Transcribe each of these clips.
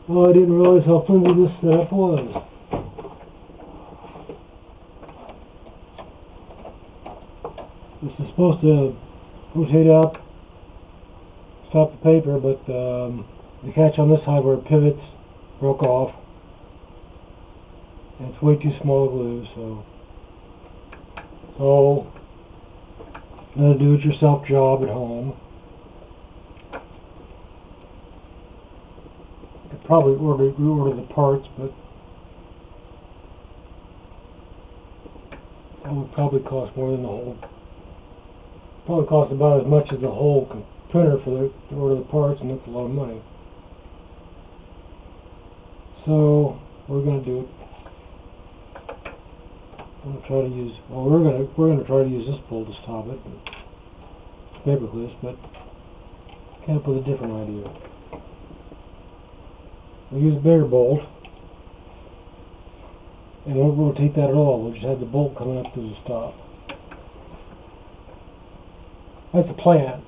Oh, I didn't realize how flimsy this setup was. This is supposed to rotate up, stop the paper, but the catch on this side where it pivots broke off. And it's way too small to glue, so another do-it-yourself job at home. I could probably reorder the parts, but that would probably cost more than the whole. Probably cost about as much as the whole printer to order the parts, and that's a lot of money. So we're going to do it. I'm going to try to use. Well, we're going to try to use this bolt to stop it. Paper clips, but came up with a different idea. We'll use a bigger bolt, and we won't rotate that at all. We'll just have the bolt coming up to the stop. That's the plan.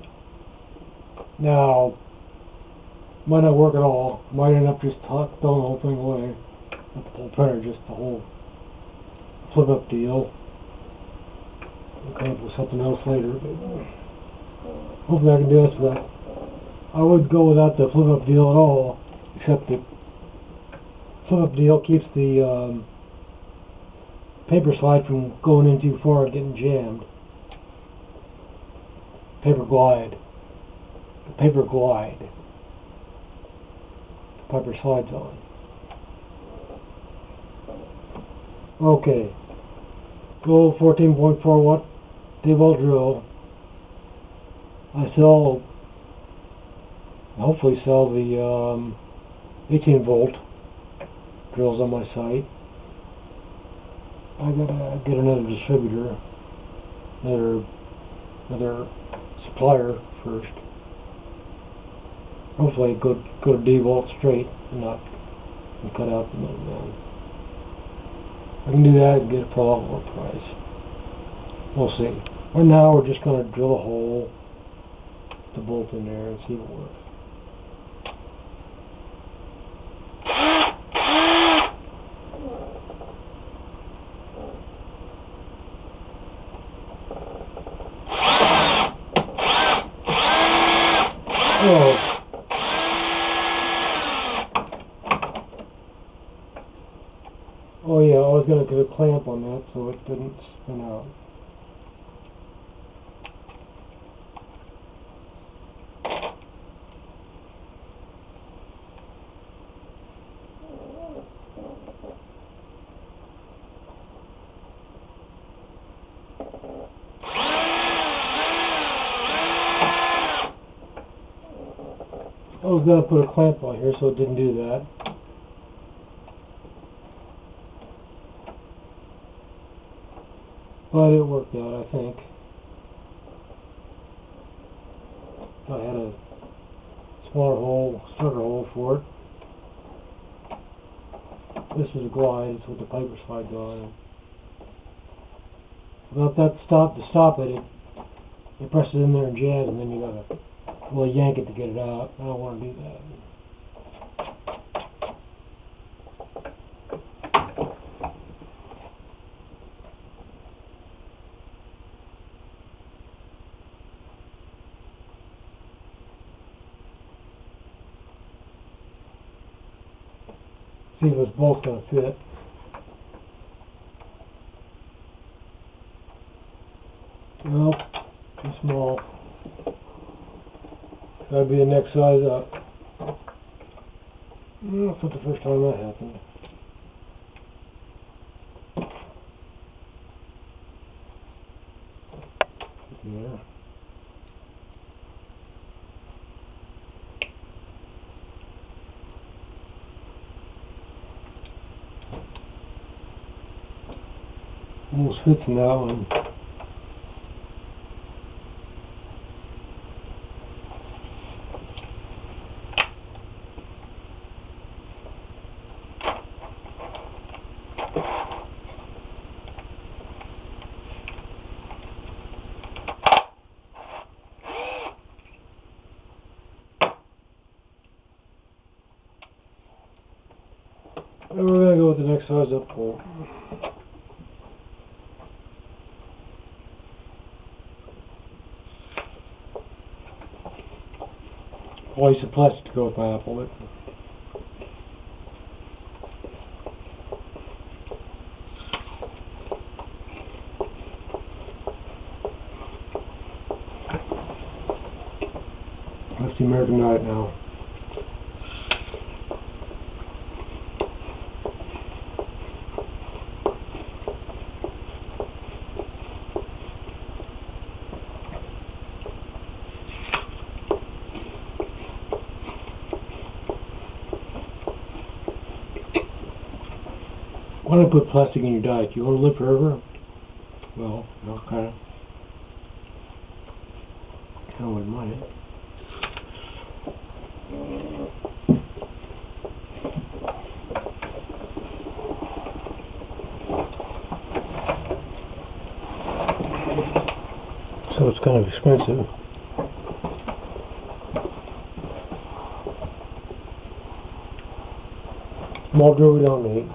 Now, might not work at all. Might end up just throwing the whole thing away. Not the whole printer, just the whole flip-up deal. We'll come up with something else later. But hopefully I can do this without. I would go without the flip-up deal at all, except the flip-up deal keeps the paper slide from going in too far and getting jammed. Paper glide. The paper glide. The paper slides on. Okay. Go 14.4 watt D-volt drill. I hopefully sell the 18 volt drills on my site. I gotta get another distributor, another supplier first. Hopefully go to D-volt straight and not cut out the middleman. I can do that and get it for a lot more price. We'll see. Right now we're just going to drill a hole, the bolt in there, and see if it works. Oh yeah, I was going to get a clamp on that so it didn't spin out. I was going to put a clamp on here so it didn't do that. But it worked out, I think. I had a smaller hole, starter hole for it. This is a glide, it's with the paper slides on. Without that to stop it, you press it in there and jazz, and then you gotta really yank it to get it out. I don't want to do that. See if it's both going to fit. Nope, too small. Gotta be the next size up. Well, that's not the first time that happened. Yeah. Almost fits in that one. go with the next size up pole. Well, I used plastic to go with my apple. That's the American Diet now. Why don't I put plastic in your diet? You want to live forever? Well, no, kind of. I wouldn't mind it. So it's kind of expensive. Marlboro we don't need.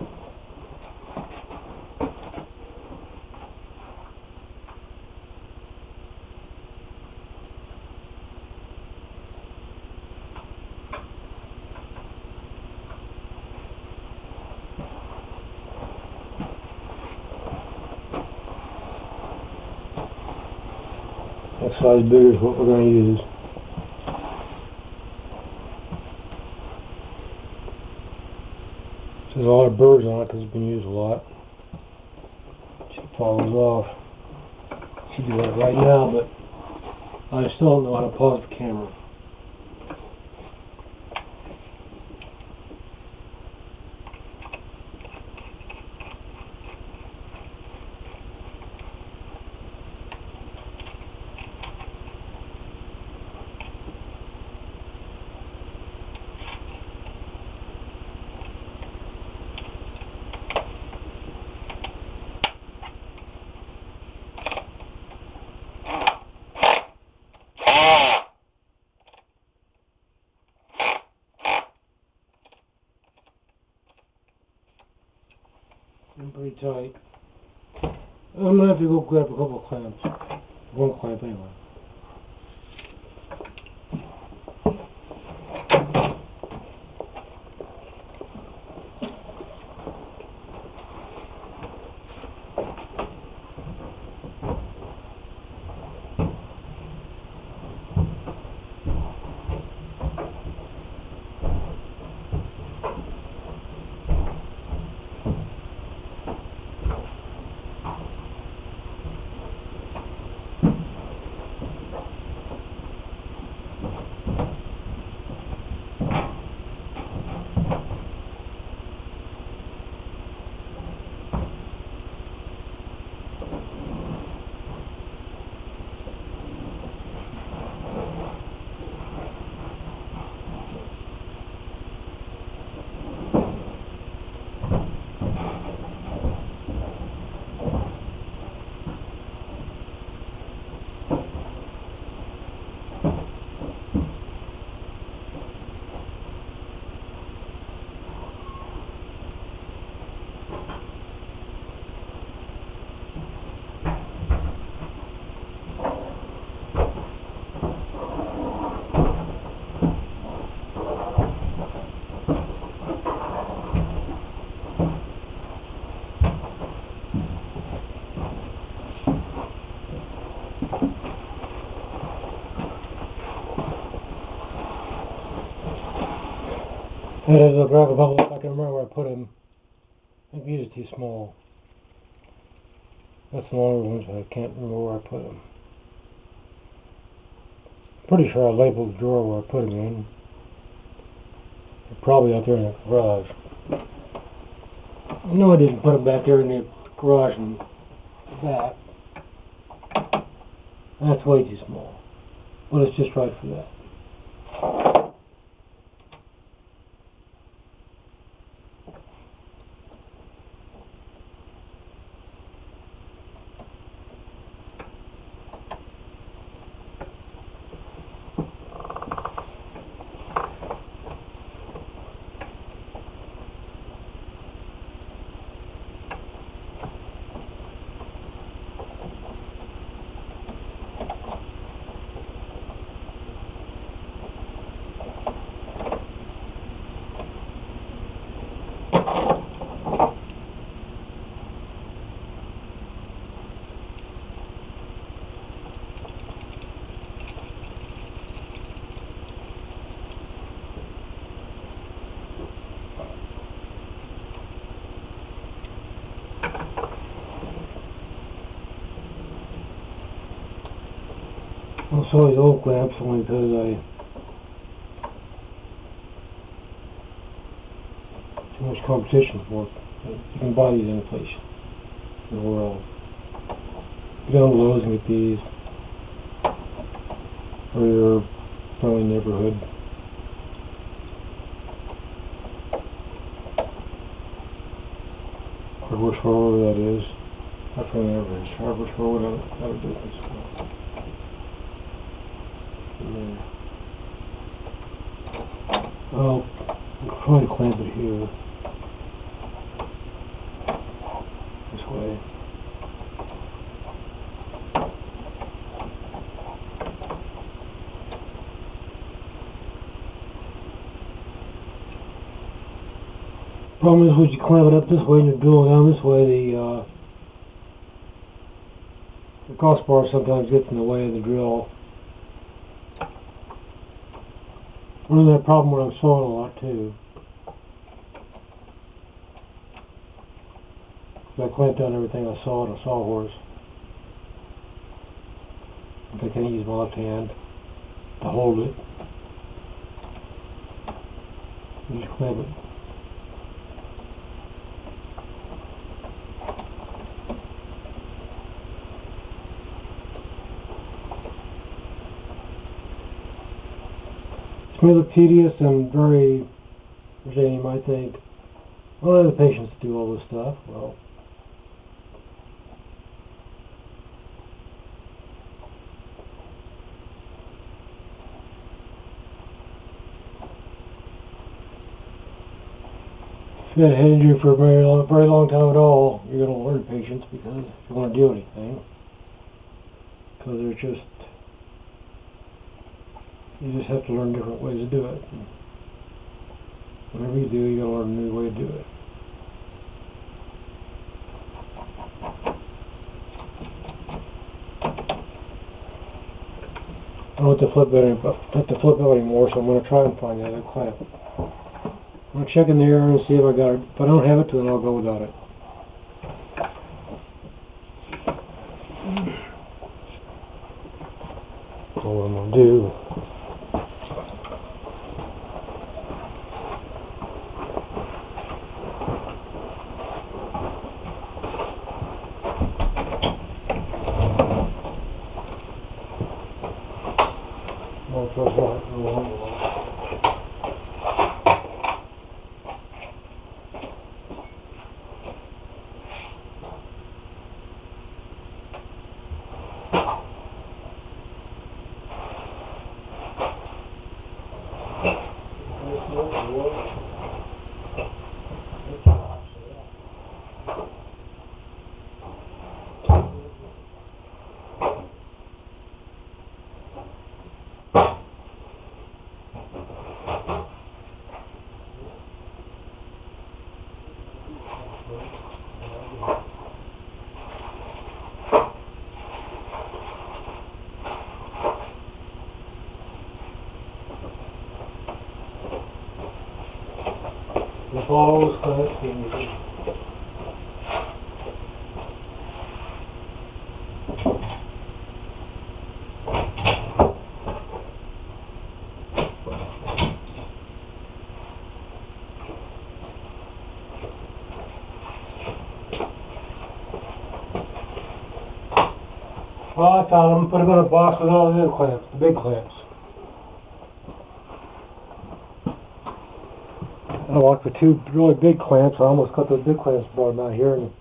That size bigger is what we're going to use. There's a lot of birds on it because it's been used a lot. She falls off. She can do that right now, but I still don't know how to pause the camera. I'm pretty tight. I'm gonna have to go grab a couple of clamps. One clamp anyway. I had to grab a couple, I can remember where I put them. I think these are too small. That's the longer ones, but I can't remember where I put them. Pretty sure I labeled the drawer where I put them in. They're probably out there in the garage. No, I didn't put them back there in the garage in the back. That's way too small. But it's just right for that. I saw these old clamps only because too much competition for it. You can buy these any place in the world. Get down to Lowe's and get these for your friendly neighborhood. Hardware store, whatever that is. Not friendly neighborhood. Hardware store, whatever. Out of business. I'll try to clamp it here. This way. Problem is, when you clamp it up this way and you're drilling down this way, the crossbar sometimes gets in the way of the drill. Running that problem when I'm sawing a lot too. I clamp down everything I saw on a sawhorse. I can't use my left hand to hold it. You just clamp it. It may look tedious and very frustrating. You might think, I don't have the patience to do all this stuff. Well, if you had a head injury for a very long time at all, you're going to learn patience because if you want to do anything. Because you just have to learn different ways to do it. And whatever you do, you got to learn a new way to do it. I don't have to flip it anymore, so I'm going to try and find the other clamp. I'm going to check in there and see if I got it. If I don't have it, then I'll go without it. So what I'm going to do, the balls connecting. Well, I found them, put them in a box with all the other clamps, the big clamps. I walked for two really big clamps. I almost cut those big clamps, brought them out here, and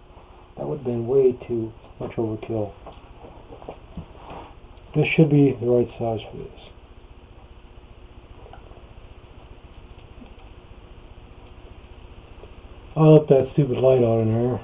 that would have been way too much overkill. This should be the right size for this. I left that stupid light on in there.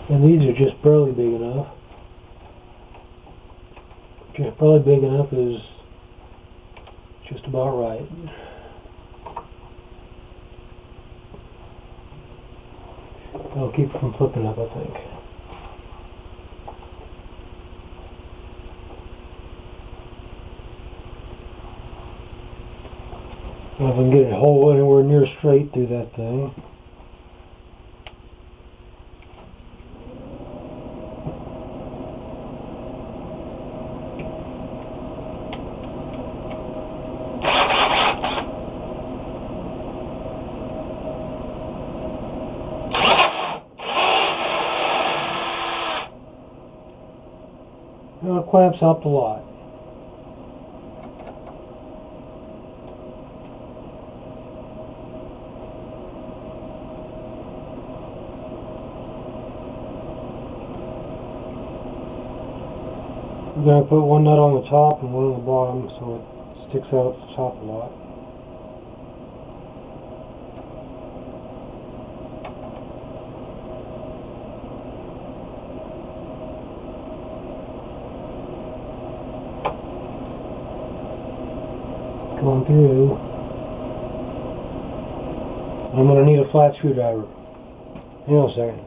And these are just barely big enough. Just barely big enough is just about right. That'll keep it from flipping up, I think. I can get a hole anywhere near straight through that thing. It clamps up a lot. I'm going to put one nut on the top and one on the bottom so it sticks out at the top a lot. Going through. I'm going to need a flat screwdriver. Hang on a second.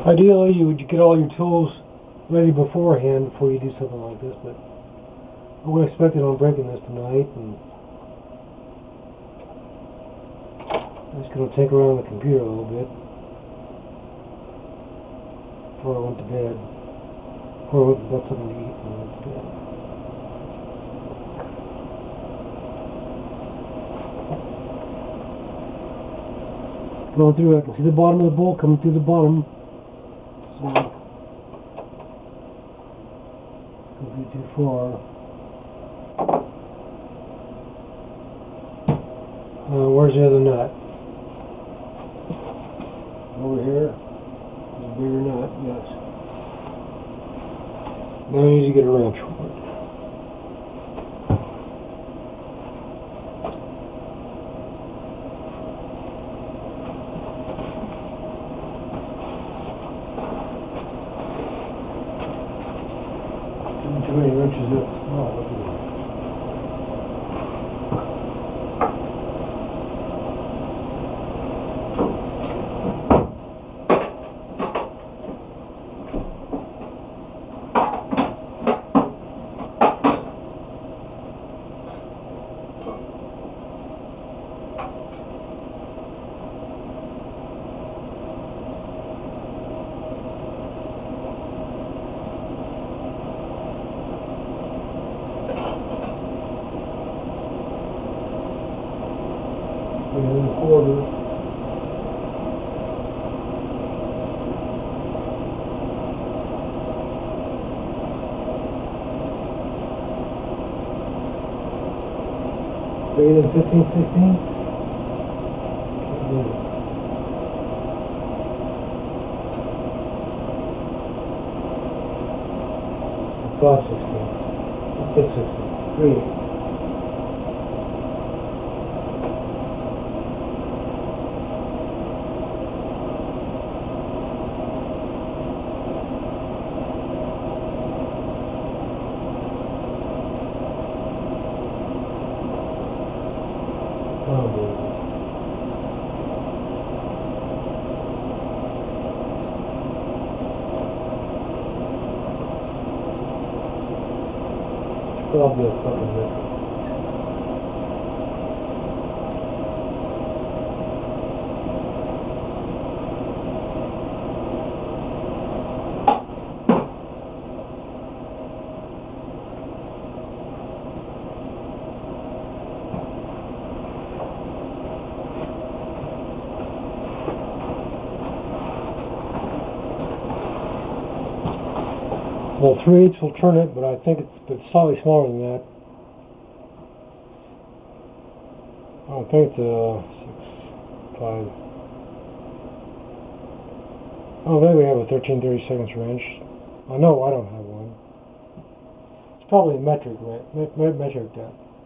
Ideally, you would get all your tools ready beforehand before you do something like this, but I wasn't expecting on breaking this tonight, and I'm just going to take around the computer a little bit before I went to bed, before I went to get something to eat and went to bed. Going through, I can see the bottom of the bolt coming through the bottom. So, don't be too far. Where's the other nut? Over here. There's a bigger nut, yes. Now I need to get a wrench for it. Too many wrenches up. Oh, look at that. And a quarter. Bigger than 15/16? Five 16. 6/16. 3/8. Oh, boy. Probably a fucking record. Well, 3/8 will turn it, but I think it's slightly smaller than that. I think it's 6, 5. Oh, maybe we have a 13/32 wrench. I know I don't have one. It's probably a metric nut.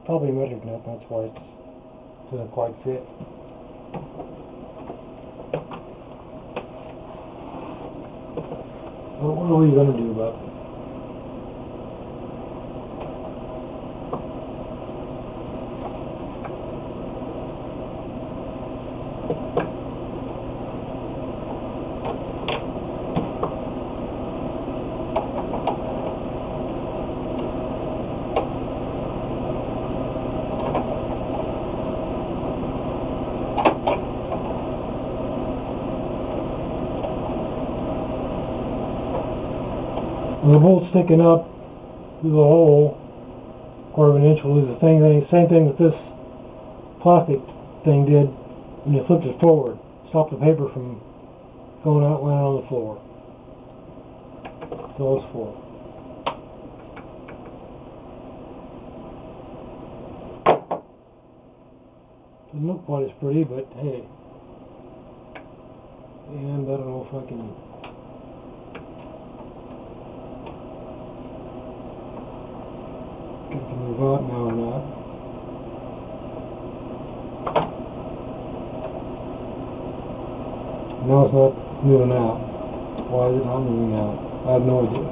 Probably a metric nut, that's why it doesn't quite fit. Well, what are you going to do about it? When the bolt's sticking up through the hole, 1/4 of an inch will do the same thing that this plastic thing did when you flipped it forward. Stop the paper from going out and landing on the floor. That's all it's for. Doesn't look quite as pretty, but hey. And I don't know if I can. Move out now or not. Now it's not moving out. Why is it not moving out? I have no idea.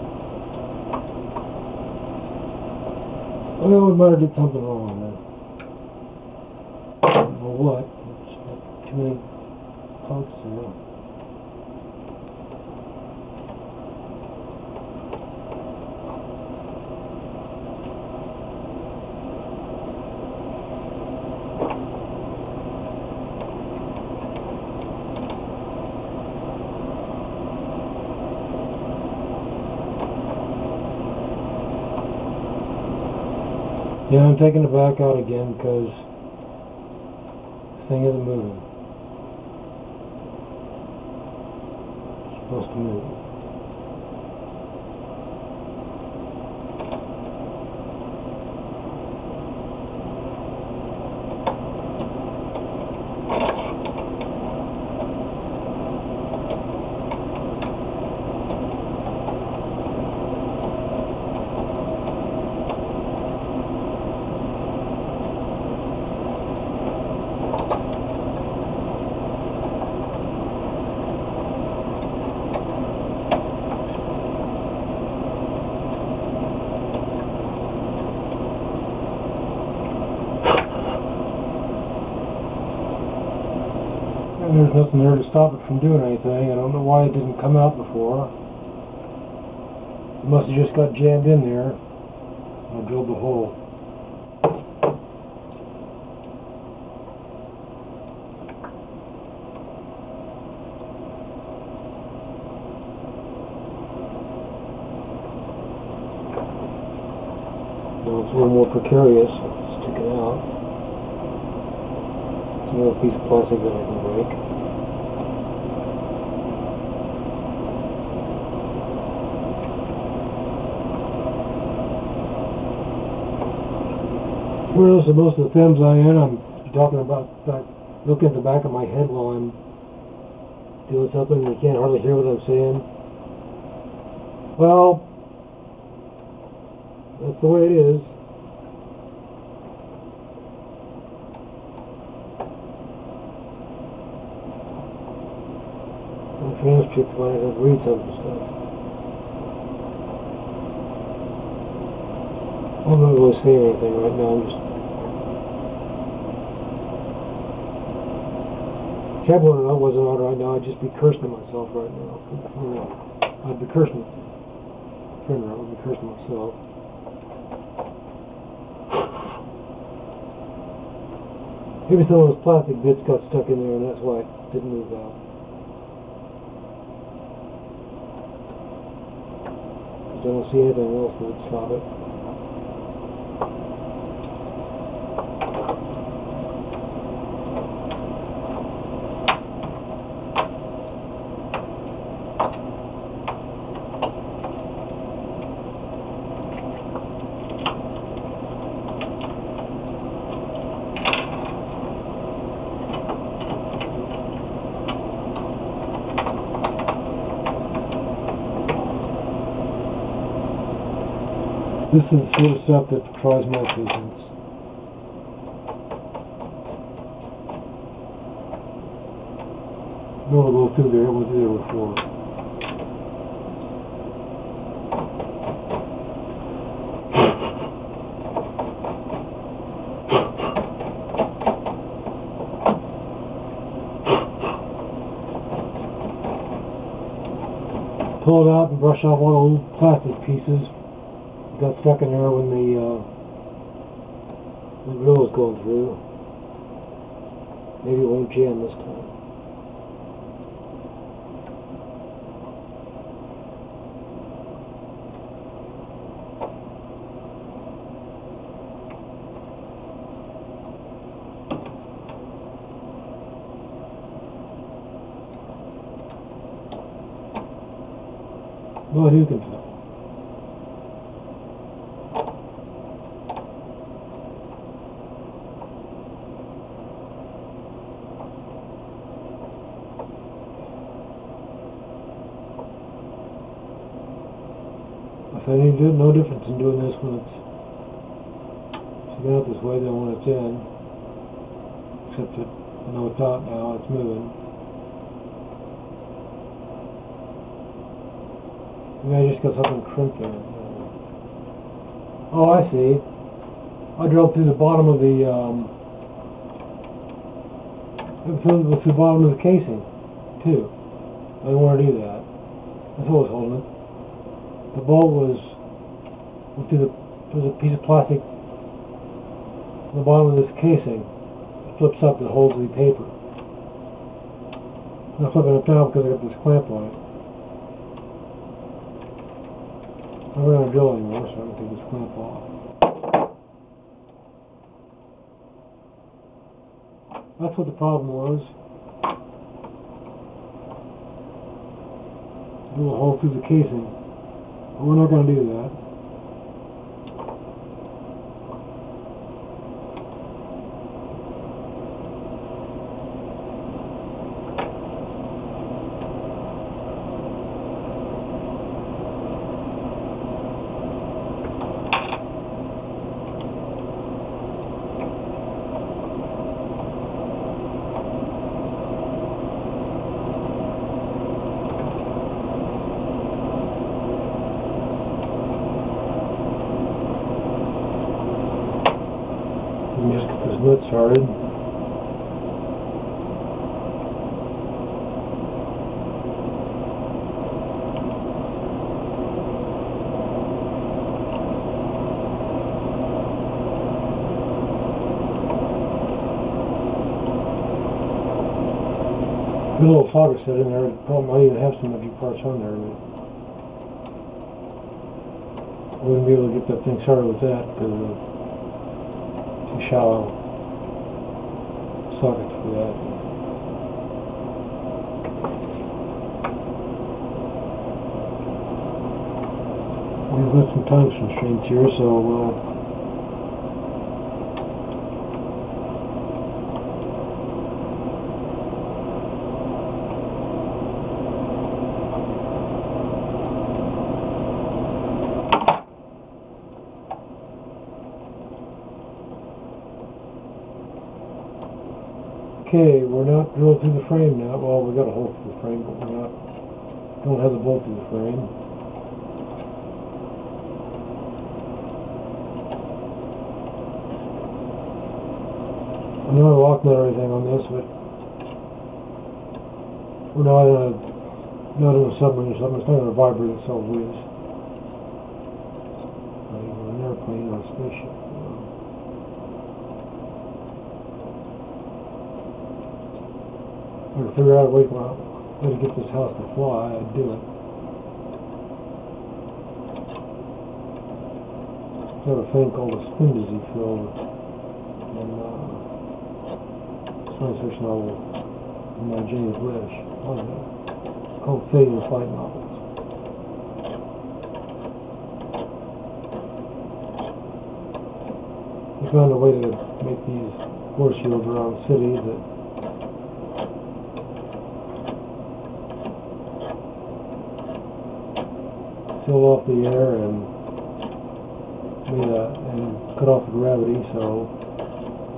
Well, we better get something wrong then. I don't know what. There's not too many parts there. Yeah, I'm taking it back out again because this thing isn't moving. It's supposed to move. And there's nothing there to stop it from doing anything. I don't know why it didn't come out before. It must have just got jammed in there. I drilled the hole. Now it's a little more precarious. It's sticking out. Another piece of plastic that I can break. Whereas most of the films I'm talking about looking at the back of my head while I'm doing something and you can't hardly hear what I'm saying. Well, that's the way it is. Transcript when I can read some of the stuff. I'm not really saying anything right now, I'm just Kevlar and I wasn't on right now, I'd just be cursing myself right now. I'd be cursing printer, I would be cursing myself. Maybe some of those plastic bits got stuck in there and that's why it didn't move out. I don't see anything else that would stop it. This is the sort of stuff that tries more patience. No, we'll go through there. We'll do there before. Pull it out and brush off all the old plastic pieces that got stuck in there when the glue was going through. Maybe it won't jam this time. Well, you can tell. If I need to do no difference in doing this when it's sitting out this way than when it's in, except that I know it's out now, it's moving. Maybe I just got something crimped in it. Oh, I see. I drilled through the bottom of the through the bottom of the casing too. I didn't want to do that. That's what was holding it. The bolt was through there's a piece of plastic at the bottom of this casing. It flips up and holds the paper. I'm flipping it down because I got this clamp on it. I'm not going to drill anymore, so I'm going to take this clamp off. That's what the problem was. Do a hole through the casing. But we're not going to do that. Just get this nut started. Good little solder set in there. The problem, I even have some empty parts on there, but I wouldn't be able to get that thing started with that because shallow sockets for that. We've got some time constraints here, so we'll okay, we're not drilled through the frame now. Well, we got a hole through the frame, but we're not, don't have the bolt through the frame. I'm not a lock nut or anything on this, but we're not in a submarine or something. It's not going to vibrate itself loose. Not even an airplane or a spaceship. Or to figure out a way to get this house to fly, I'd do it. I have a thing called a spin dizzy field in science fiction novel by James Blish. It's called Fate in Flight novels. He found a way to make these force fields around cities that fill off the air and and cut off the gravity, so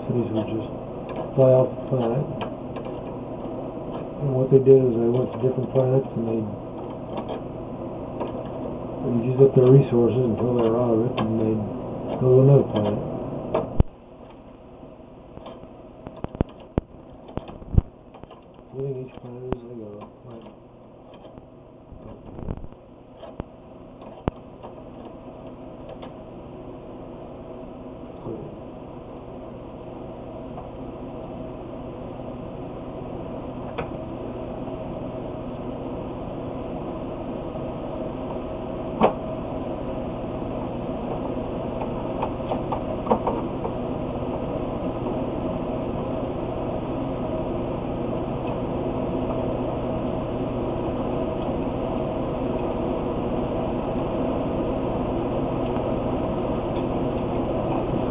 cities would just fly off the planet. And what they did is they went to different planets and they used up their resources until they were out of it, and they'd go to another planet. Leaving each planet as they go. Right.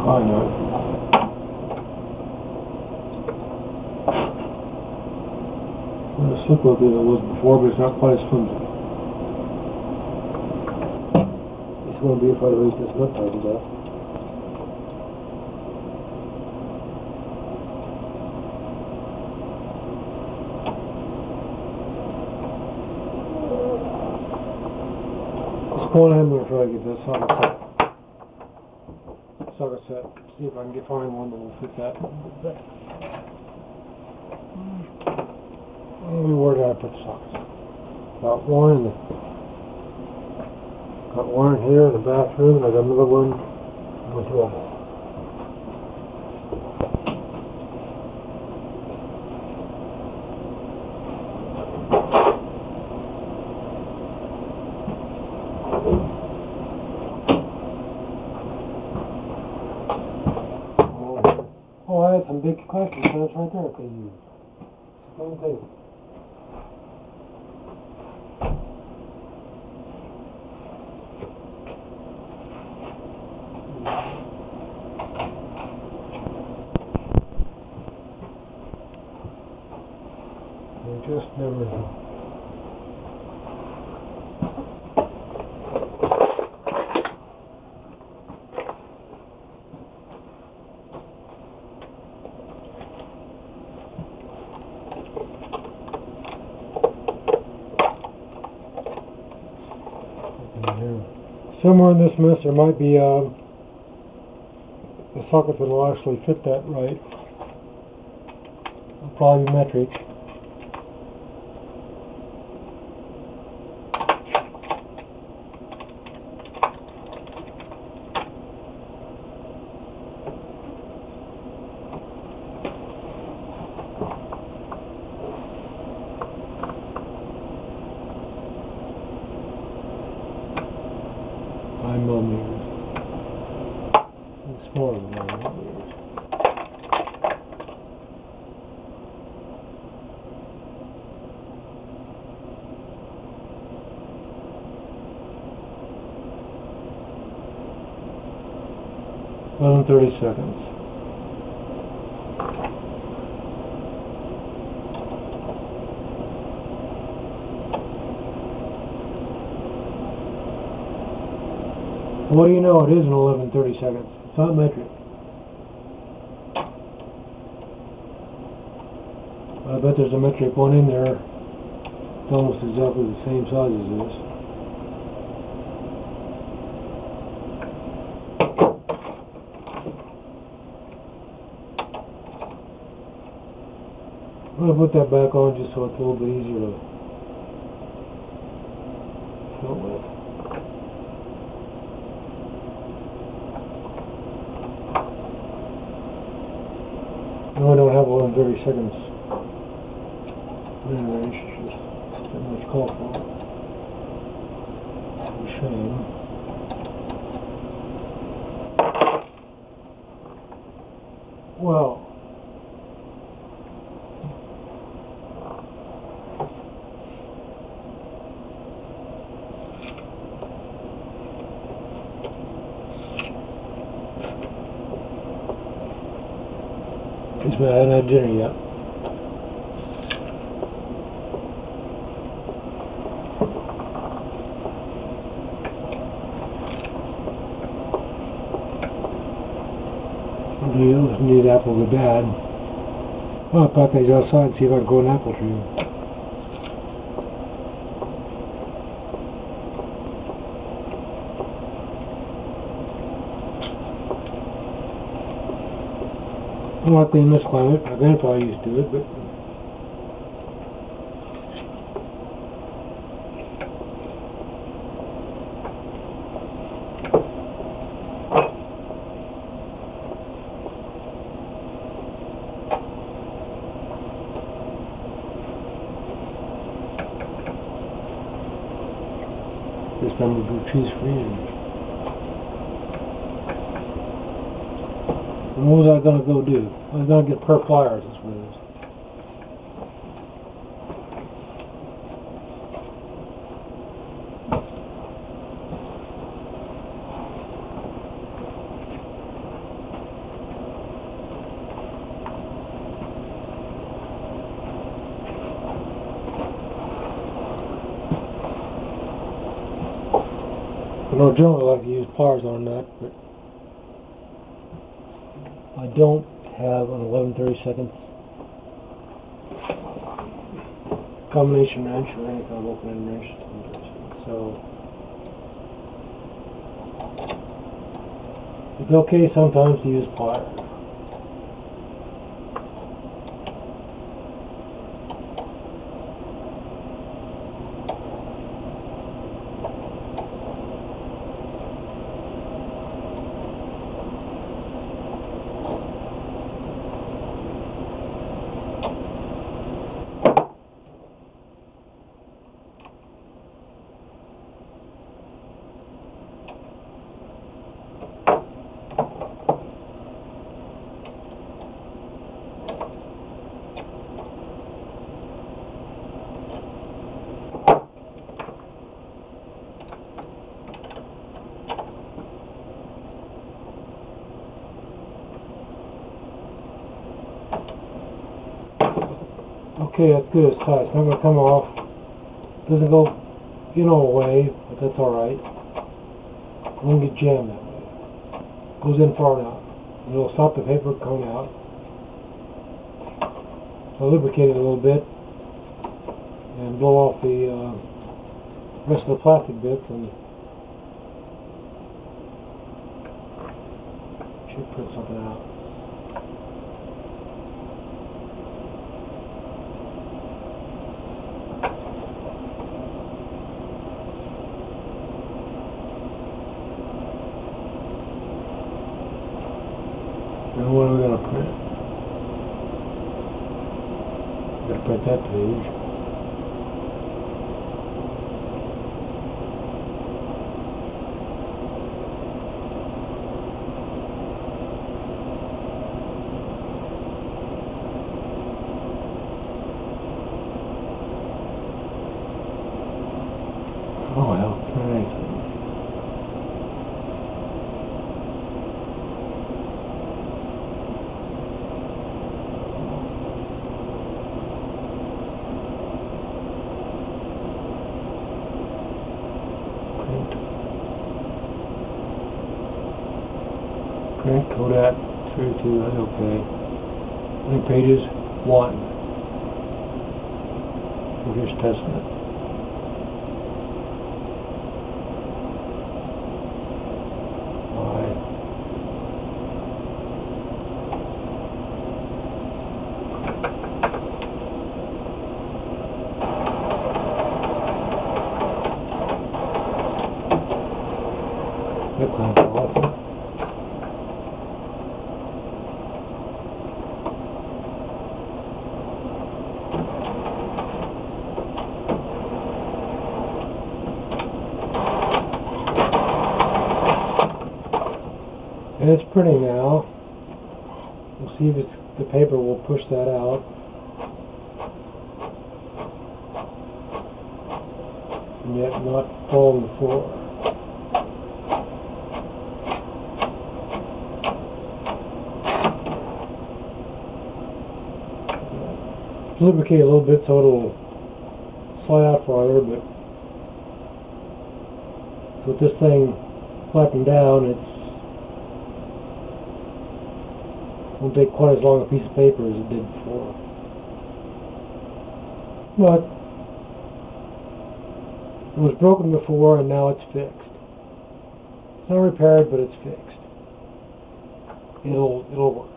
I know. The slip up as it was before, but it's not quite as flimsy. It's going to be if I raise this nut tightens up. Let's go on ahead and we'll try to get this socket set. See if I can find one that will fit that. Where did I put the sockets? Got one in here in the bathroom, and I got another one in the drawer. Oh, I had some big collection plants right there I could use. Same thing. You just never know. Somewhere in this mess there might be a socket that will actually fit that right. It'll probably be metric. Millimeters. It's smaller than 9 millimeters. Well, 30 seconds. What do you know? It is an 11:30 seconds. It's not metric. I bet there's a metric one in there. It's almost exactly the same size as this. I'm going to put that back on just so it's a little bit easier to fill with. No, I don't have 11:30 seconds. Anyway, it's just that much call for it. It's a shame. Well, I haven't had dinner yet. listen to these apples are bad. Well, I thought they'd go outside and see if I can grow an apple tree. I don't like being in this climate. My grandpa used to it, but this time we'll do trees free. And what was I going to go do? I was going to get per pliers, that's what it is. I don't generally like to use pliers on that, but I don't have an 11/32 combination wrench or any kind of open-end wrench, so it's okay sometimes to use pliers. Okay, that's good, it's tight. It's not going to come off. Doesn't go, away, but that's alright. It won't get jammed that way. Goes in far enough. And it'll stop the paper coming out. So lubricate it a little bit and blow off the rest of the plastic bits, and should print something out. And what are we going to print? We're going to print that page. Oh, hell, print. Print Kodak 32, that's okay. How many pages? 1. We're just testing it. That sounds awesome. And it's printing now. We'll see if the paper will push that out. And yet not fall on the floor. Lubricate a little bit so it'll slide out farther, but with this thing flapping down, it's won't take quite as long a piece of paper as it did before. But it was broken before and now it's fixed. It's not repaired, but it's fixed. It'll work.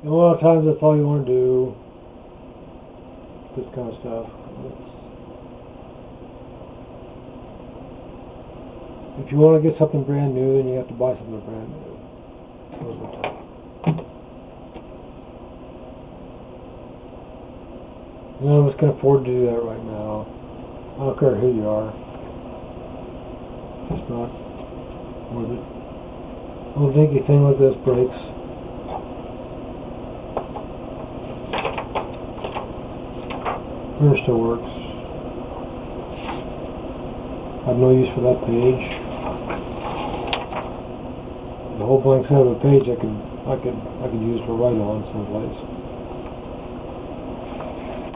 And a lot of times that's all you want to do. This kind of stuff. If you want to get something brand new, then you have to buy something brand new. Those are tough. None of us can afford to do that right now. I don't care who you are. It's not worth it. I don't think anything like this breaks. Printer still works. I have no use for that page. The whole blank side of the page I could use for write-on someplace.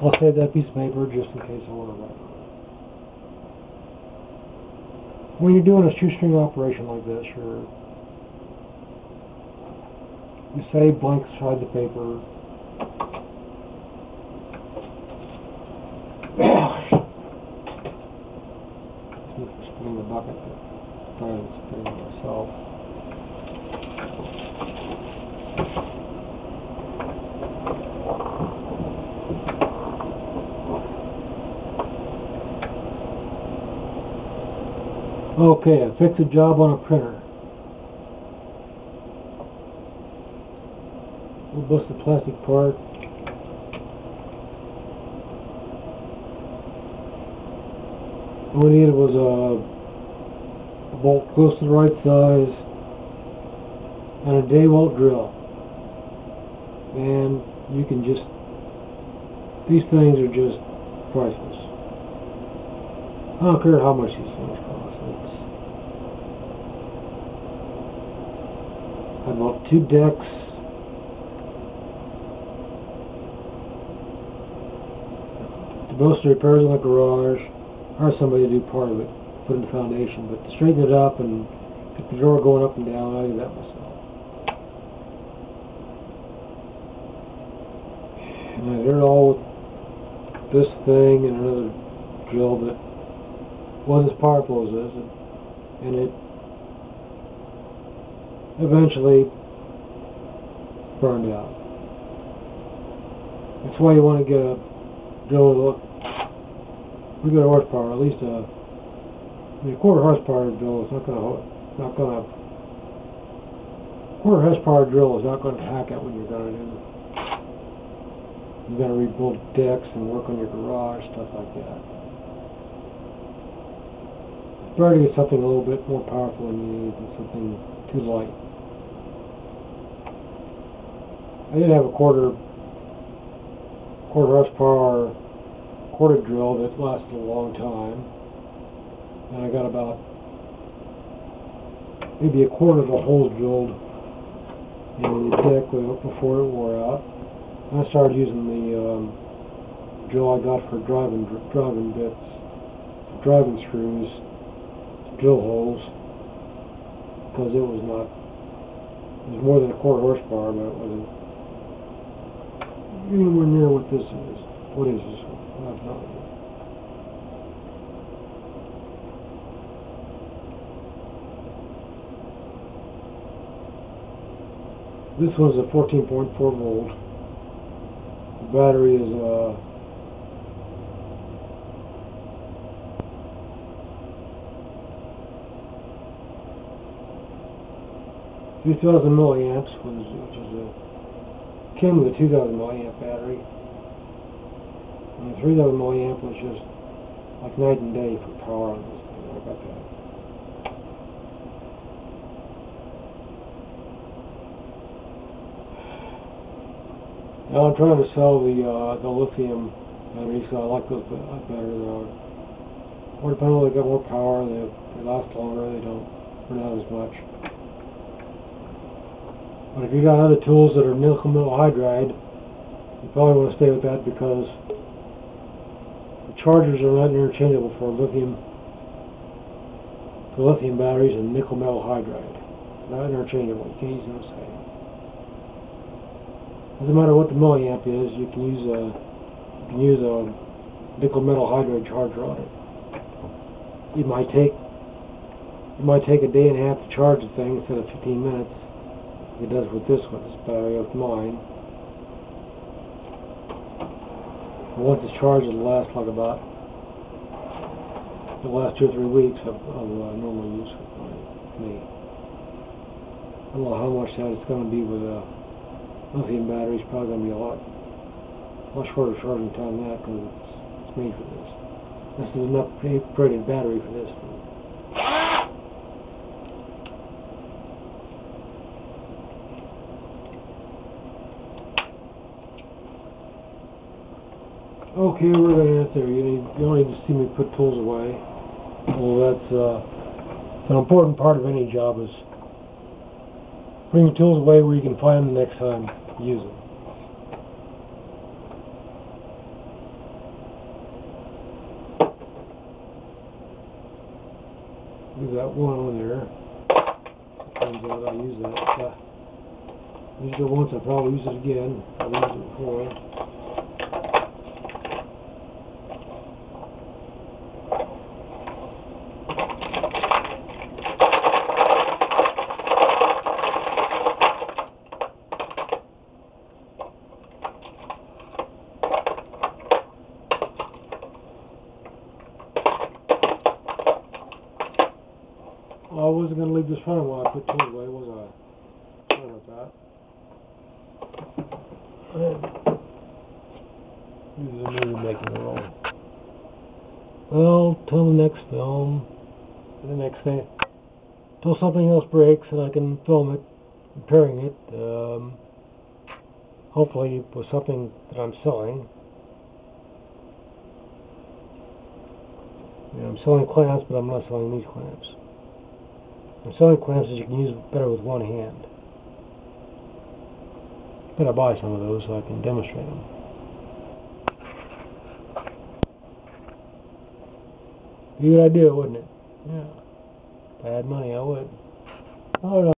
I'll save that piece of paper just in case I want to write on it. When you're doing a shoestring operation like this, you save blank side the paper. Spin the bucket to try to spin myself. Okay, I fixed a job on a printer. We'll bust the plastic part. All we needed was a bolt close to the right size and a DeWalt drill. And you can just, these things are just priceless. I don't care how much these things cost. I bought 2 decks. Most of the repairs in the garage, or somebody to do part of it, put in the foundation, but to straighten it up and get the drawer going up and down, I do that myself. And I did it all with this thing and another drill that wasn't as powerful as this, and it eventually burned out. That's why you want to get a drill with a good horsepower, at least a quarter horsepower drill is quarter horsepower drill is not going to hack at what you're going to do. You're going to rebuild decks and work on your garage, stuff like that. It's better to get something a little bit more powerful than you need than something too light. I did have a quarter horsepower quarter drill that lasted a long time, and I got about maybe a quarter of the holes drilled in the deck before it wore out. And I started using the drill I got for driving bits, driving screws, drill holes, because it was more than a quarter horsepower, but it wasn't anywhere near what this is. What is this one? I have no idea. This one's a 14.4 volt. The battery is 3,000 milliamps, which came with a 2,000 milliamp battery. And the 3,000 milliamp was just like night and day for power on this thing. I got that. Now I'm trying to sell the lithium batteries, so I like those better. More dependable, they got more power, they last longer, they don't burn out as much. But if you got other tools that are nickel metal hydride, you probably want to stay with that because the chargers are not interchangeable for lithium batteries and nickel metal hydride. Not interchangeable. You can't use them the same. Doesn't matter what the milliamp is. You can use a nickel metal hydride charger on it. It might take a day and a half to charge the thing instead of 15 minutes. It does with this one, this battery with mine. Once it's charged, it'll last like about the last 2 or 3 weeks of normal use with me. I don't know how much that it's going to be with lithium batteries. Probably going to be a lot shorter charging time than that because it's made for this. This is an upgraded battery for this thing. Okay, we're going to answer. You don't need to see me put tools away. Well, that's an important part of any job is putting tools away where you can find them the next time you use them. Leave that one on there. Turns out I use that. Used it once, I'll probably use it again. I've used it before. I wasn't going to leave this running while I put tools away, was I? Sorry about that. Use the movie making the roll. Well, till the next film, the next thing, till something else breaks and I can film it, repairing it, hopefully with something that I'm selling. I'm selling clamps, but I'm not selling these clamps. I'm selling clamps that you can use better with one hand. Gotta buy some of those so I can demonstrate them. Be a good idea, wouldn't it? Yeah. If I had money, I would. Alright.